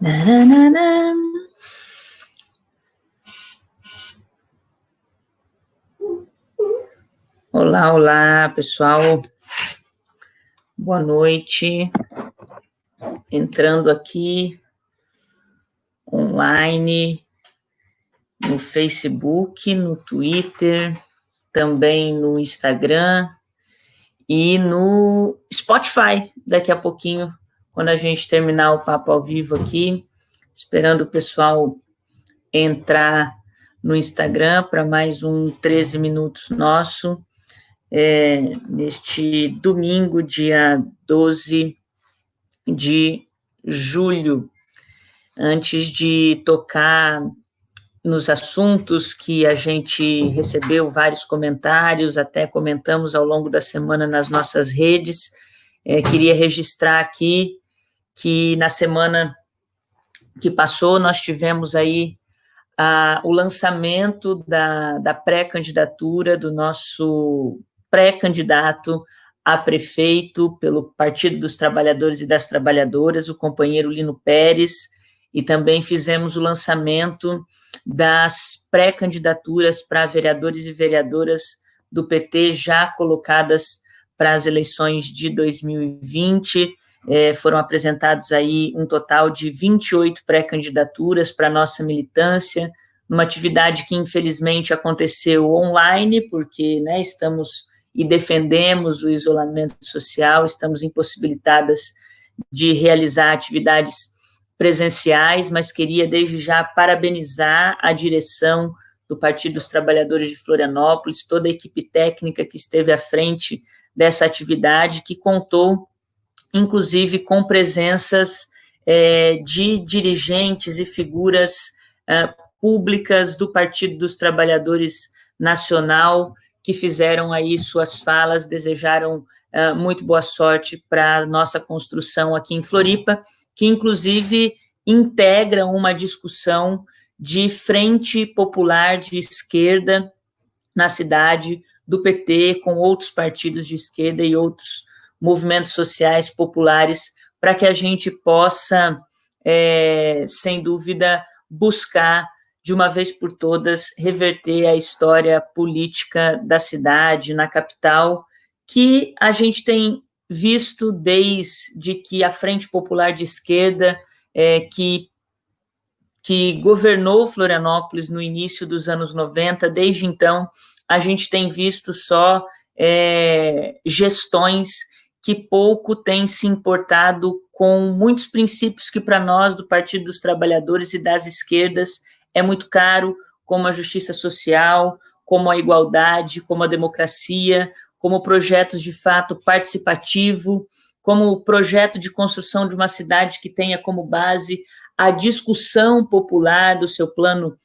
Nananana. Olá, olá, pessoal. Boa noite. Entrando aqui online no Facebook, no Twitter, também no Instagram e no Spotify, daqui a pouquinho, quando a gente terminar o papo ao vivo aqui, esperando o pessoal entrar no Instagram para mais um 13 minutos nosso, neste domingo, dia 12 de julho. Antes de tocar nos assuntos que a gente recebeu vários comentários, até comentamos ao longo da semana nas nossas redes, queria registrar aqui que na semana que passou nós tivemos aí o lançamento da pré-candidatura do nosso pré-candidato a prefeito pelo Partido dos Trabalhadores e das Trabalhadoras, o companheiro Lino Pérez, e também fizemos o lançamento das pré-candidaturas para vereadores e vereadoras do PT já colocadas para as eleições de 2020. Foram apresentados aí um total de 28 pré-candidaturas para a nossa militância, numa atividade que infelizmente aconteceu online, porque estamos e defendemos o isolamento social, estamos impossibilitadas de realizar atividades presenciais, mas queria desde já parabenizar a direção do Partido dos Trabalhadores de Florianópolis, toda a equipe técnica que esteve à frente dessa atividade, que contou, inclusive, com presenças de dirigentes e figuras públicas do Partido dos Trabalhadores Nacional, que fizeram aí suas falas, desejaram muito boa sorte para a nossa construção aqui em Floripa, que inclusive integra uma discussão de frente popular de esquerda na cidade do PT, com outros partidos de esquerda e outros movimentos sociais populares, para que a gente possa, sem dúvida, buscar de uma vez por todas, reverter a história política da cidade, na capital, que a gente tem visto desde que a Frente Popular de Esquerda, que governou Florianópolis no início dos anos 90, desde então, a gente tem visto só gestões que pouco têm se importado com muitos princípios que, para nós, do Partido dos Trabalhadores e das esquerdas, é muito caro, como a justiça social, como a igualdade, como a democracia, como projetos de fato participativo, como o projeto de construção de uma cidade que tenha como base a discussão popular do seu plano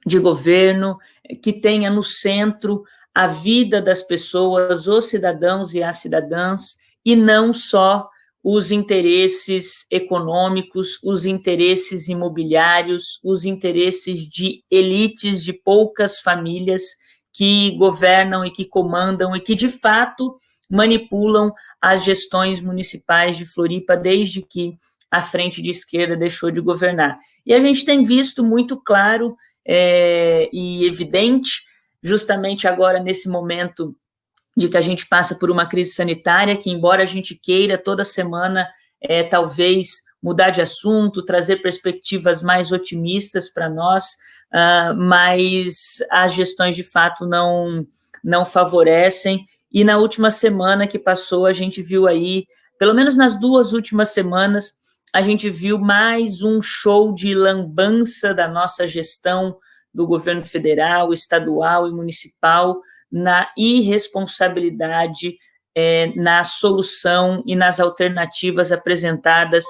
de governo, que tenha no centro a vida das pessoas, os cidadãos e as cidadãs, e não só os interesses econômicos, os interesses imobiliários, os interesses de elites, de poucas famílias que governam e que comandam e que, de fato, manipulam as gestões municipais de Floripa desde que a frente de esquerda deixou de governar. E a gente tem visto muito claro e evidente, justamente agora nesse momento de que a gente passa por uma crise sanitária, que embora a gente queira toda semana, talvez, mudar de assunto, trazer perspectivas mais otimistas para nós, mas as gestões, de fato, não favorecem. E na última semana que passou, a gente viu aí, pelo menos nas 2 últimas semanas, a gente viu mais um show de lambança da nossa gestão do governo federal, estadual e municipal, na irresponsabilidade, na solução e nas alternativas apresentadas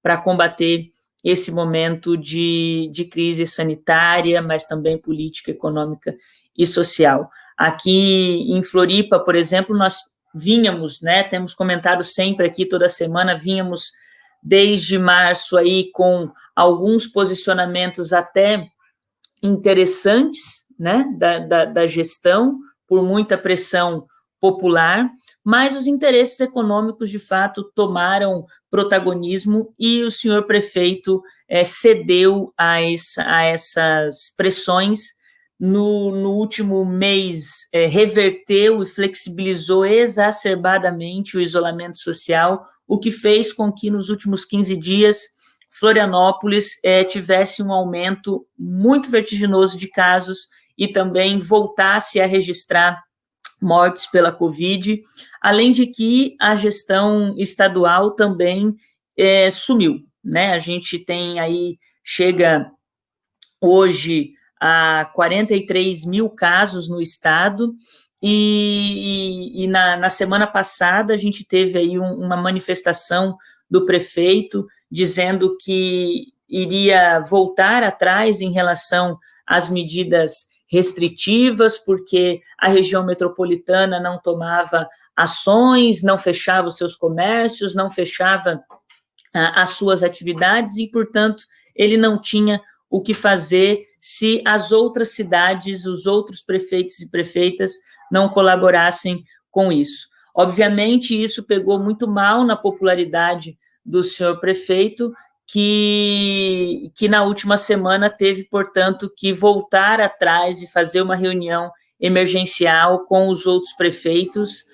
para combater esse momento de crise sanitária, mas também política, econômica e social. Aqui em Floripa, por exemplo, nós vínhamos, temos comentado sempre aqui toda semana, vínhamos desde março aí com alguns posicionamentos até interessantes, da gestão, por muita pressão popular, mas os interesses econômicos, de fato, tomaram protagonismo e o senhor prefeito cedeu a essas pressões. No último mês, reverteu e flexibilizou exacerbadamente o isolamento social, o que fez com que, nos últimos 15 dias, Florianópolis tivesse um aumento muito vertiginoso de casos e também voltasse a registrar mortes pela Covid, além de que a gestão estadual também sumiu, né? A gente tem aí, chega hoje a 43 mil casos no estado, e na semana passada a gente teve aí uma manifestação do prefeito dizendo que iria voltar atrás em relação às medidas restritivas, porque a região metropolitana não tomava ações, não fechava os seus comércios, não fechava as suas atividades e, portanto, ele não tinha o que fazer se as outras cidades, os outros prefeitos e prefeitas não colaborassem com isso. Obviamente, isso pegou muito mal na popularidade do senhor prefeito, que na última semana teve, portanto, que voltar atrás e fazer uma reunião emergencial com os outros prefeitos,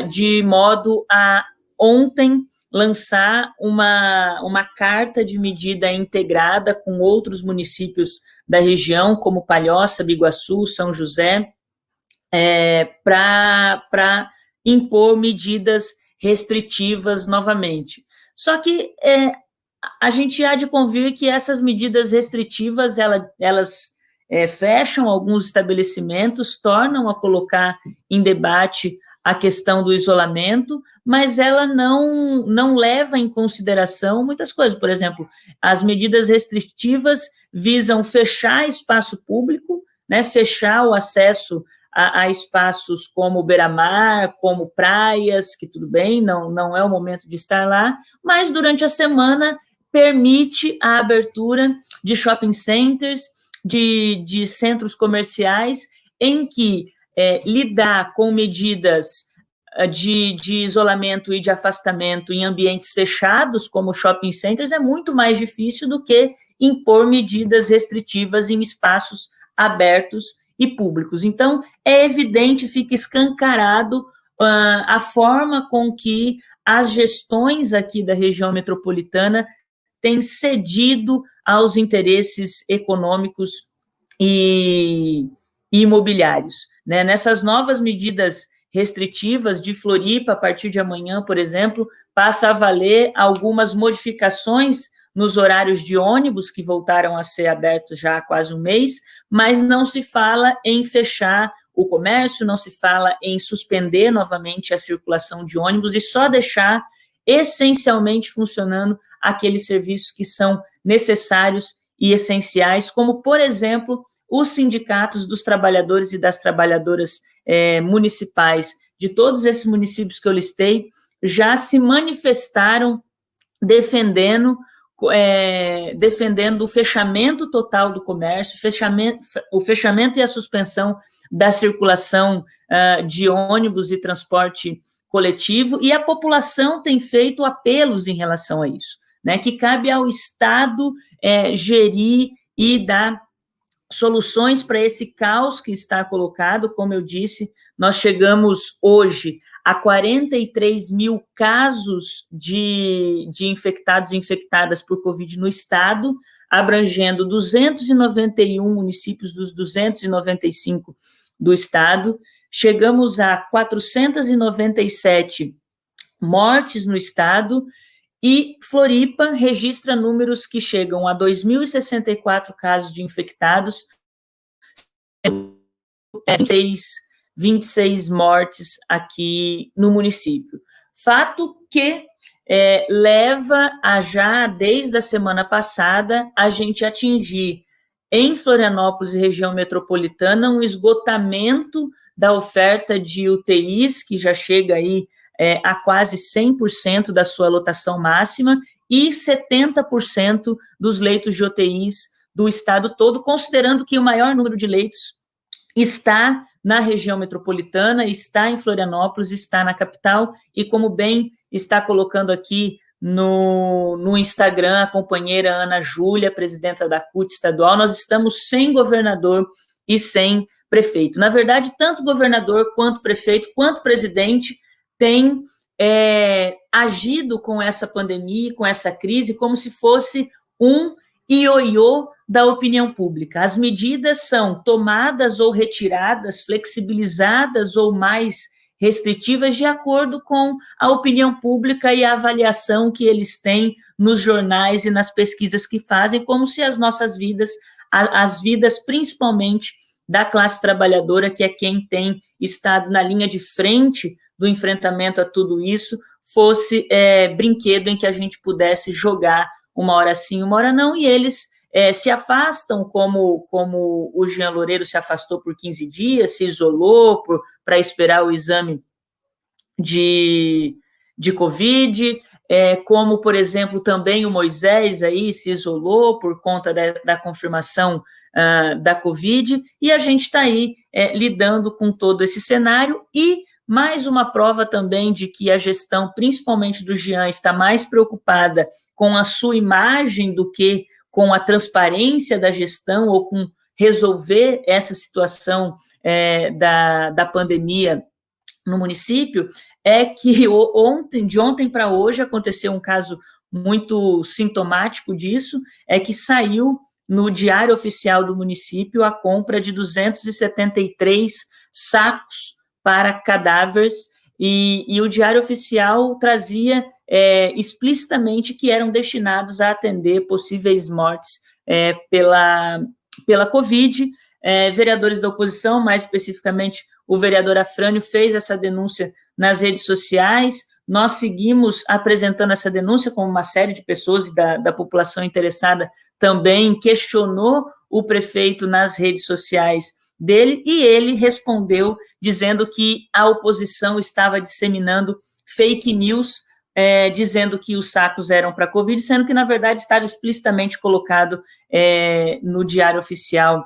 de modo a ontem lançar uma carta de medida integrada com outros municípios da região, como Palhoça, Biguaçu, São José, para impor medidas restritivas novamente. Só que a gente há de convir que essas medidas restritivas, elas fecham alguns estabelecimentos, tornam a colocar em debate a questão do isolamento, mas ela não leva em consideração muitas coisas. Por exemplo, as medidas restritivas visam fechar espaço público, né, fechar o acesso a espaços como beira-mar, como praias, que tudo bem, não é o momento de estar lá, mas durante a semana permite a abertura de shopping centers, de centros comerciais, em que lidar com medidas de isolamento e de afastamento em ambientes fechados, como shopping centers, é muito mais difícil do que impor medidas restritivas em espaços abertos e públicos. Então, é evidente, fica escancarado a forma com que as gestões aqui da região metropolitana têm cedido aos interesses econômicos e imobiliários, né? Nessas novas medidas restritivas de Floripa, a partir de amanhã, por exemplo, passa a valer algumas modificações nos horários de ônibus, que voltaram a ser abertos já há quase um mês, mas não se fala em fechar o comércio, não se fala em suspender novamente a circulação de ônibus e só deixar essencialmente funcionando aqueles serviços que são necessários e essenciais, como, por exemplo, os sindicatos dos trabalhadores e das trabalhadoras municipais de todos esses municípios que eu listei já se manifestaram defendendo o fechamento total do comércio, o fechamento e a suspensão da circulação de ônibus e transporte coletivo, e a população tem feito apelos em relação a isso, né, que cabe ao Estado gerir e dar soluções para esse caos que está colocado. Como eu disse, nós chegamos hoje a 43 mil casos de infectados e infectadas por Covid no estado, abrangendo 291 municípios dos 295 do estado. Chegamos a 497 mortes no estado, e Floripa registra números que chegam a 2.064 casos de infectados, 26 mortes aqui no município. Fato que leva a já, desde a semana passada, a gente atingir em Florianópolis e região metropolitana um esgotamento da oferta de UTIs, que já chega aí a quase 100% da sua lotação máxima, e 70% dos leitos de UTIs do estado todo, considerando que o maior número de leitos está na região metropolitana, está em Florianópolis, está na capital, e como bem está colocando aqui no Instagram a companheira Ana Júlia, presidenta da CUT estadual, nós estamos sem governador e sem prefeito. Na verdade, tanto governador, quanto prefeito, quanto presidente têm agido com essa pandemia, com essa crise, como se fosse um ioiô da opinião pública. As medidas são tomadas ou retiradas, flexibilizadas ou mais restritivas de acordo com a opinião pública e a avaliação que eles têm nos jornais e nas pesquisas que fazem, como se as nossas vidas, as vidas principalmente da classe trabalhadora, que é quem tem estado na linha de frente do enfrentamento a tudo isso, fosse brinquedo em que a gente pudesse jogar uma hora sim, uma hora não, e eles se afastam, como o Jean Loureiro se afastou por 15 dias, se isolou para esperar o exame de Covid, como, por exemplo, também o Moisés aí se isolou por conta da confirmação da Covid, e a gente está aí lidando com todo esse cenário, e mais uma prova também de que a gestão, principalmente do Jean, está mais preocupada com a sua imagem do que com a transparência da gestão ou com resolver essa situação da pandemia no município, é que de ontem para hoje aconteceu um caso muito sintomático disso, é que saiu no Diário Oficial do município a compra de 273 sacos para cadáveres, e o Diário Oficial trazia explicitamente que eram destinados a atender possíveis mortes pela Covid. Vereadores da oposição, mais especificamente o vereador Afrânio, fez essa denúncia nas redes sociais. Nós seguimos apresentando essa denúncia, como uma série de pessoas e da população interessada também questionou o prefeito nas redes sociais dele, e ele respondeu dizendo que a oposição estava disseminando fake news, dizendo que os sacos eram para Covid, sendo que, na verdade, estava explicitamente colocado no Diário Oficial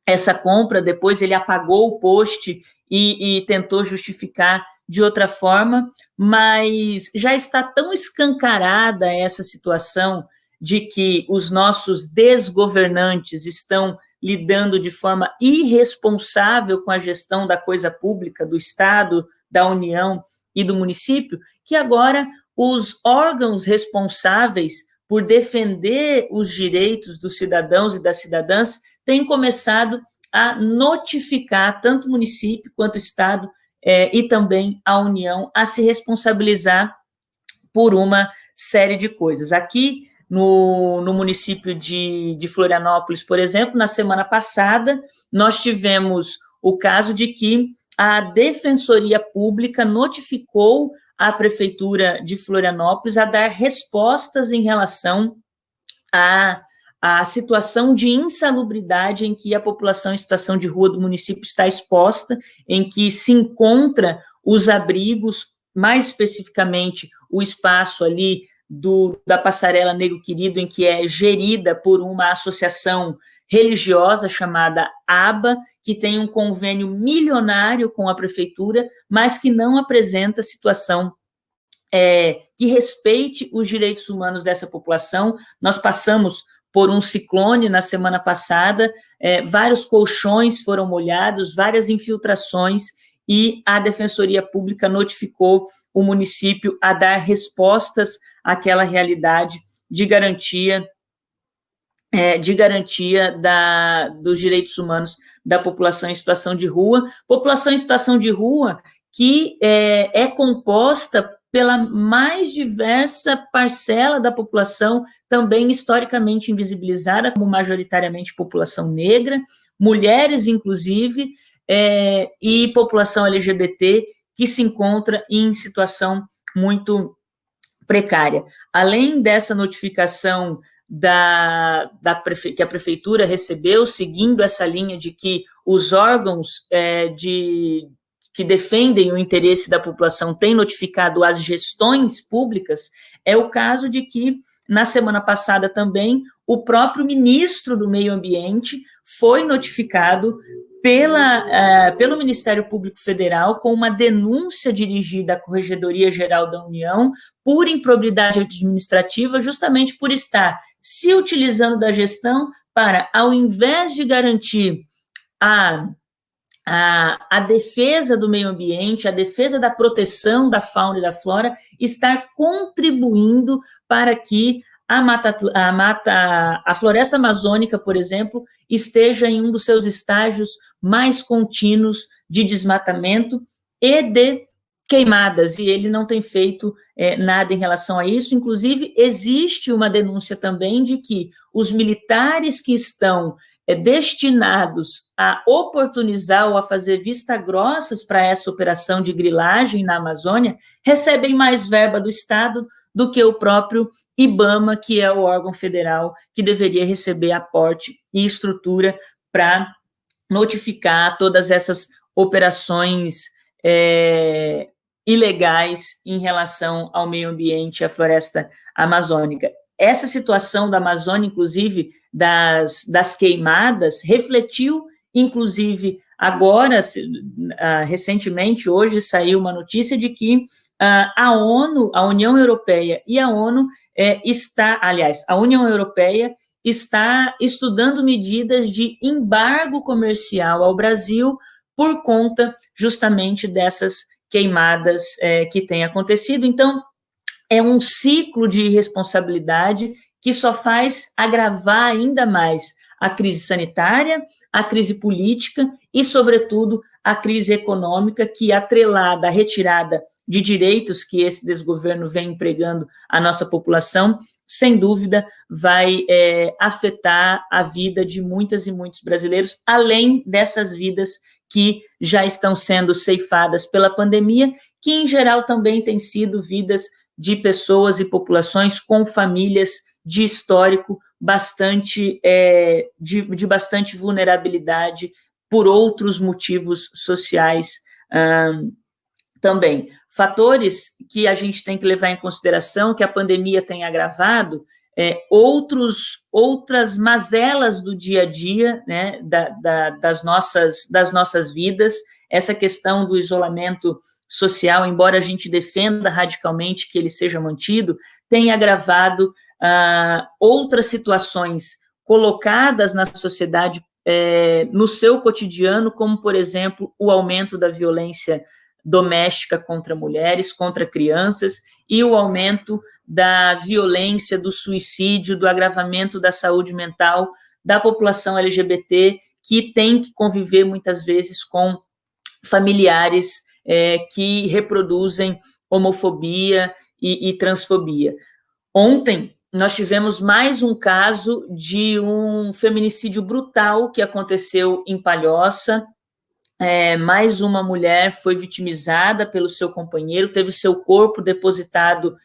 essa compra. Depois ele apagou o post e tentou justificar de outra forma, mas já está tão escancarada essa situação de que os nossos desgovernantes estão lidando de forma irresponsável com a gestão da coisa pública, do Estado, da União e do município, que agora os órgãos responsáveis por defender os direitos dos cidadãos e das cidadãs têm começado a notificar tanto o município quanto o Estado e também a União a se responsabilizar por uma série de coisas. Aqui no município de Florianópolis, por exemplo, na semana passada, nós tivemos o caso de que a Defensoria Pública notificou a Prefeitura de Florianópolis a dar respostas em relação à situação de insalubridade em que a população em situação de rua do município está exposta, em que se encontra os abrigos, mais especificamente o espaço ali da Passarela Negro Querido, em que é gerida por uma associação religiosa chamada ABA, que tem um convênio milionário com a prefeitura, mas que não apresenta situação que respeite os direitos humanos dessa população. Nós passamos por um ciclone na semana passada, vários colchões foram molhados, várias infiltrações, e a Defensoria Pública notificou o município a dar respostas àquela realidade de garantia dos direitos humanos da população em situação de rua. População em situação de rua que é composta pela mais diversa parcela da população, também historicamente invisibilizada, como majoritariamente população negra, mulheres, inclusive, e população LGBT, que se encontra em situação muito precária. Além dessa notificação que a prefeitura recebeu, seguindo essa linha de que os órgãos que defendem o interesse da população têm notificado as gestões públicas, é o caso de que, na semana passada também, o próprio ministro do Meio Ambiente foi notificado pelo Ministério Público Federal com uma denúncia dirigida à Corregedoria Geral da União por improbidade administrativa, justamente por estar se utilizando da gestão para, ao invés de garantir a defesa do meio ambiente, a defesa da proteção da fauna e da flora, estar contribuindo para que a floresta amazônica, por exemplo, esteja em um dos seus estágios mais contínuos de desmatamento e de queimadas, e ele não tem feito nada em relação a isso. Inclusive, existe uma denúncia também de que os militares que estão destinados a oportunizar ou a fazer vista-grossas para essa operação de grilagem na Amazônia recebem mais verba do Estado do que o próprio IBAMA, que é o órgão federal que deveria receber aporte e estrutura para notificar todas essas operações ilegais em relação ao meio ambiente e à floresta amazônica. Essa situação da Amazônia, inclusive, das queimadas, refletiu, inclusive, agora, recentemente, hoje, saiu uma notícia de que a ONU, a União Europeia e a ONU a União Europeia está estudando medidas de embargo comercial ao Brasil por conta, justamente, dessas queimadas que têm acontecido. Então, é um ciclo de irresponsabilidade que só faz agravar ainda mais a crise sanitária, a crise política e, sobretudo, a crise econômica, que, atrelada à retirada de direitos que esse desgoverno vem empregando à nossa população, sem dúvida vai afetar a vida de muitas e muitos brasileiros, além dessas vidas que já estão sendo ceifadas pela pandemia, que, em geral, também têm sido vidas de pessoas e populações com famílias de histórico bastante, de bastante vulnerabilidade por outros motivos sociais também. Fatores que a gente tem que levar em consideração, que a pandemia tem agravado, outras mazelas do dia a dia, né, das nossas vidas, essa questão do isolamento social, embora a gente defenda radicalmente que ele seja mantido, tem agravado outras situações colocadas na sociedade no seu cotidiano, como, por exemplo, o aumento da violência doméstica contra mulheres, contra crianças, e o aumento da violência, do suicídio, do agravamento da saúde mental da população LGBT, que tem que conviver muitas vezes com familiares que reproduzem homofobia e transfobia. Ontem, nós tivemos mais um caso de um feminicídio brutal que aconteceu em Palhoça. Mais uma mulher foi vitimizada pelo seu companheiro, teve seu corpo depositado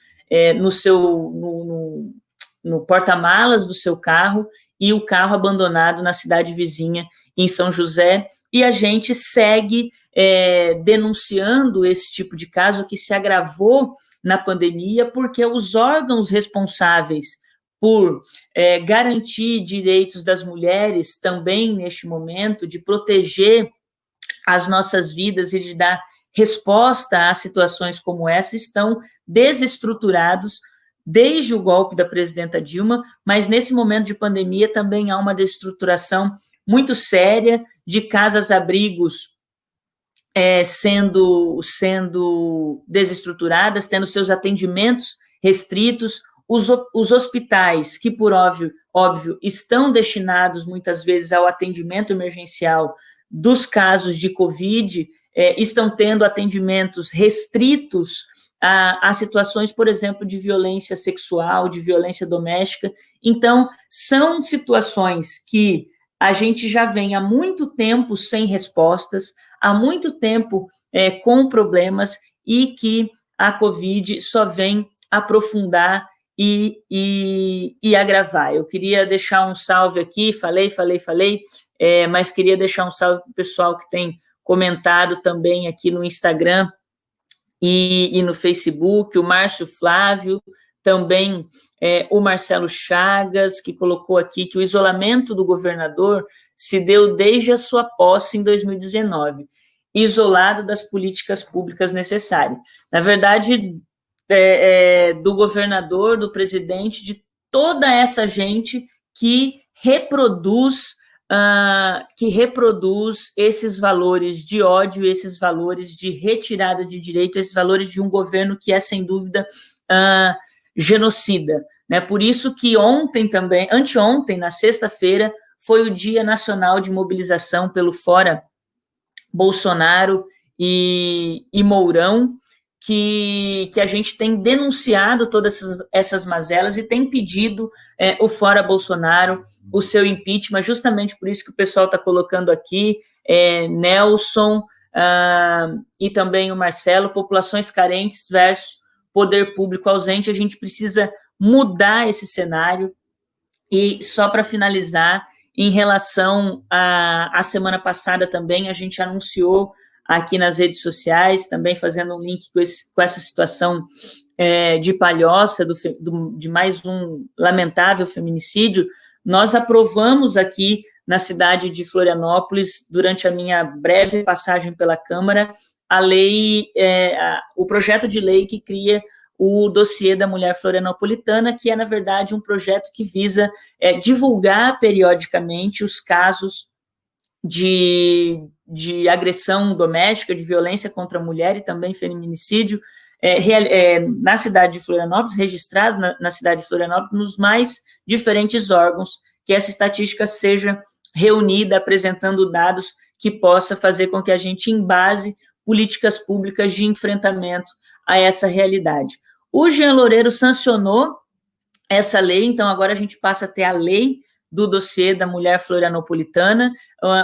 no porta-malas do seu carro e o carro abandonado na cidade vizinha, em São José, e a gente segue denunciando esse tipo de caso que se agravou na pandemia, porque os órgãos responsáveis por garantir direitos das mulheres também neste momento, de proteger as nossas vidas e de dar resposta a situações como essa, estão desestruturados desde o golpe da presidenta Dilma, mas nesse momento de pandemia também há uma desestruturação muito séria de casas-abrigos sendo desestruturadas, tendo seus atendimentos restritos, os hospitais, que por óbvio estão destinados muitas vezes ao atendimento emergencial dos casos de Covid, estão tendo atendimentos restritos a situações, por exemplo, de violência sexual, de violência doméstica. Então, são situações que a gente já vem há muito tempo sem respostas, há muito tempo com problemas, e que a Covid só vem aprofundar e agravar. Eu queria deixar um salve aqui, falei, mas queria deixar um salve para o pessoal que tem comentado também aqui no Instagram e no Facebook, o Márcio Flávio, também o Marcelo Chagas, que colocou aqui que o isolamento do governador se deu desde a sua posse em 2019, isolado das políticas públicas necessárias. Na verdade, do governador, do presidente, de toda essa gente que reproduz esses valores de ódio, esses valores de retirada de direito, esses valores de um governo que é, sem dúvida, genocida. Né? Por isso que anteontem, na sexta-feira, foi o Dia Nacional de Mobilização pelo Fora Bolsonaro e Mourão, que a gente tem denunciado todas essas mazelas e tem pedido o Fora Bolsonaro, o seu impeachment, justamente por isso que o pessoal está colocando aqui, Nelson e também o Marcelo, populações carentes versus poder público ausente. A gente precisa mudar esse cenário. E só para finalizar, em relação à semana passada também, a gente anunciou aqui nas redes sociais, também fazendo um link com essa situação de Palhoça, de mais um lamentável feminicídio. Nós aprovamos aqui na cidade de Florianópolis, durante a minha breve passagem pela Câmara, o projeto de lei que cria o dossiê da mulher florianopolitana, que é, na verdade, um projeto que visa divulgar periodicamente os casos de agressão doméstica, de violência contra a mulher e também feminicídio na cidade de Florianópolis, registrado na cidade de Florianópolis, nos mais diferentes órgãos, que essa estatística seja reunida, apresentando dados que possa fazer com que a gente embase políticas públicas de enfrentamento a essa realidade. O Jean Loureiro sancionou essa lei, então agora a gente passa a ter a lei do dossiê da mulher florianopolitana.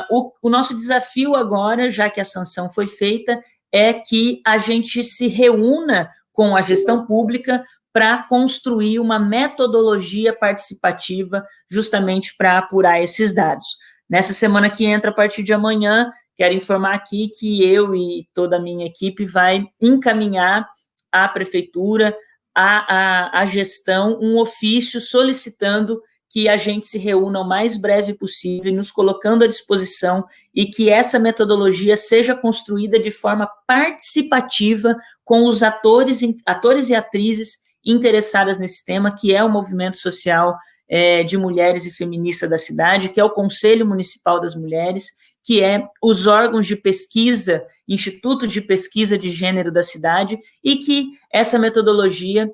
O nosso desafio agora, já que a sanção foi feita, é que a gente se reúna com a gestão pública para construir uma metodologia participativa justamente para apurar esses dados. Nessa semana que entra, a partir de amanhã, quero informar aqui que eu e toda a minha equipe vai encaminhar à prefeitura, à gestão, um ofício solicitando que a gente se reúna o mais breve possível, nos colocando à disposição, e que essa metodologia seja construída de forma participativa com os atores e atrizes interessadas nesse tema, que é o movimento social de mulheres e feminista da cidade, que é o Conselho Municipal das Mulheres, que é os órgãos de pesquisa, institutos de pesquisa de gênero da cidade, e que essa metodologia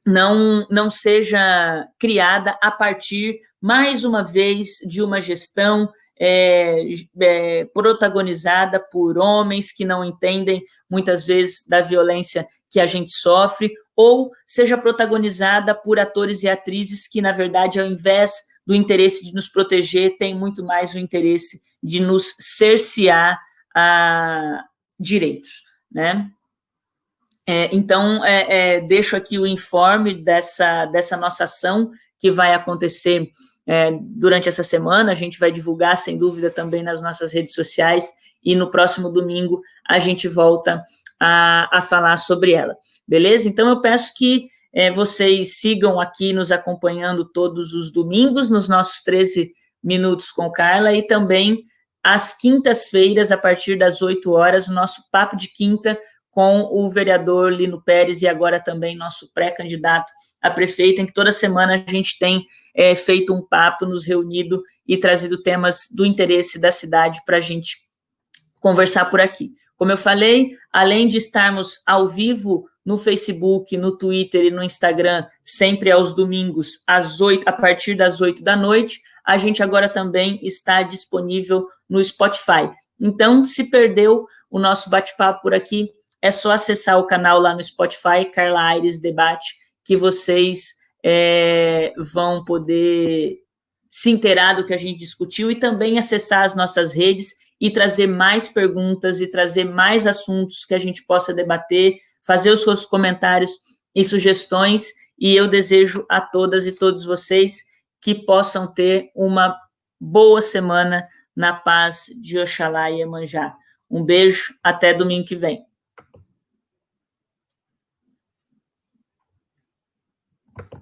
não seja criada a partir, mais uma vez, de uma gestão protagonizada por homens que não entendem, muitas vezes, da violência que a gente sofre, ou seja protagonizada por atores e atrizes que, na verdade, ao invés do interesse de nos proteger, tem muito mais o interesse de nos cercear direitos, né? Então, deixo aqui o informe dessa nossa ação que vai acontecer durante essa semana. A gente vai divulgar, sem dúvida, também nas nossas redes sociais, e no próximo domingo a gente volta a falar sobre ela, beleza? Então, eu peço que vocês sigam aqui nos acompanhando todos os domingos, nos nossos 13 Minutos com Carla, e também às quintas-feiras, a partir das 8 horas, o nosso Papo de Quinta com o vereador Lino Pérez, e agora também nosso pré-candidato a prefeito, em que toda semana a gente tem feito um papo, nos reunido e trazido temas do interesse da cidade para a gente conversar por aqui. Como eu falei, além de estarmos ao vivo no Facebook, no Twitter e no Instagram, sempre aos domingos, a partir das 8 da noite, a gente agora também está disponível no Spotify. Então, se perdeu o nosso bate-papo por aqui, é só acessar o canal lá no Spotify, Carla Aires Debate, que vocês vão poder se inteirar do que a gente discutiu, e também acessar as nossas redes e trazer mais perguntas e trazer mais assuntos que a gente possa debater, fazer os seus comentários e sugestões, e eu desejo a todas e todos vocês que possam ter uma boa semana na paz de Oxalá e Iemanjá. Um beijo, até domingo que vem.